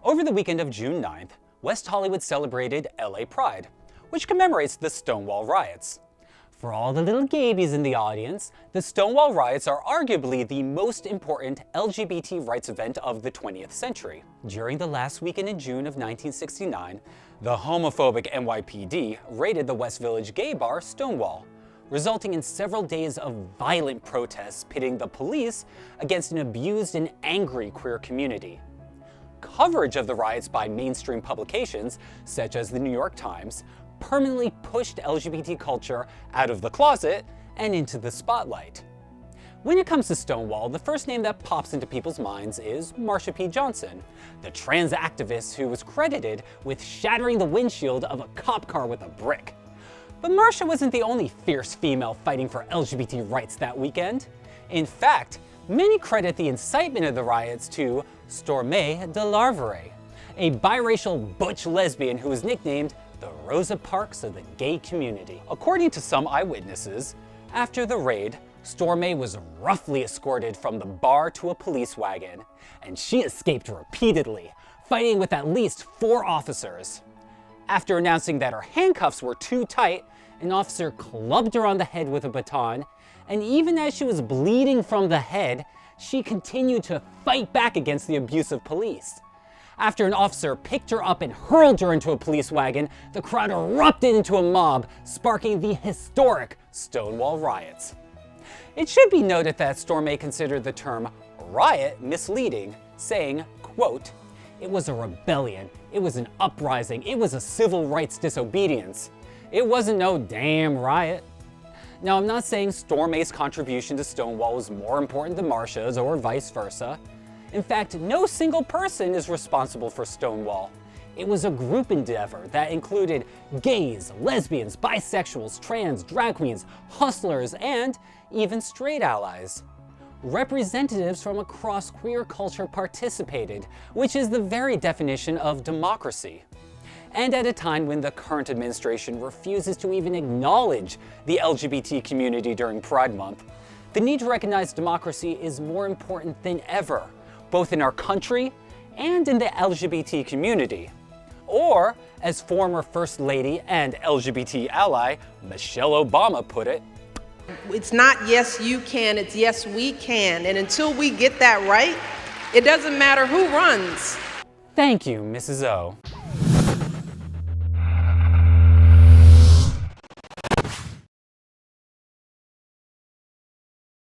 Over the weekend of June 9th, West Hollywood celebrated LA Pride, which commemorates the Stonewall Riots. For all the little gabies in the audience, the Stonewall Riots are arguably the most important LGBT rights event of the 20th century. During the last weekend in June of 1969, the homophobic NYPD raided the West Village gay bar Stonewall, resulting in several days of violent protests pitting the police against an abused and angry queer community. Coverage of the riots by mainstream publications, such as the New York Times, permanently pushed LGBT culture out of the closet and into the spotlight. When it comes to Stonewall, the first name that pops into people's minds is Marsha P. Johnson, the trans activist who was credited with shattering the windshield of a cop car with a brick. But Marsha wasn't the only fierce female fighting for LGBT rights that weekend. In fact, many credit the incitement of the riots to Stormé DeLarverie, a biracial butch lesbian who was nicknamed the Rosa Parks of the gay community. According to some eyewitnesses, after the raid, Stormé was roughly escorted from the bar to a police wagon, and she escaped repeatedly, fighting with at least 4 officers. After announcing that her handcuffs were too tight, an officer clubbed her on the head with a baton, and even as she was bleeding from the head, she continued to fight back against the abusive police. After an officer picked her up and hurled her into a police wagon, the crowd erupted into a mob, sparking the historic Stonewall Riots. It should be noted that Stormé considered the term riot misleading, saying, quote, "It was a rebellion, it was an uprising, it was a civil rights disobedience. It wasn't no damn riot." Now, I'm not saying Stormé's contribution to Stonewall was more important than Marsha's or vice versa. In fact, no single person is responsible for Stonewall. It was a group endeavor that included gays, lesbians, bisexuals, trans, drag queens, hustlers, and even straight allies. Representatives from across queer culture participated, which is the very definition of democracy. And at a time when the current administration refuses to even acknowledge the LGBT community during Pride Month, the need to recognize democracy is more important than ever, both in our country and in the LGBT community. Or, as former First Lady and LGBT ally Michelle Obama put it, "It's not yes you can, it's yes we can. And until we get that right, it doesn't matter who runs." Thank you, Mrs. O.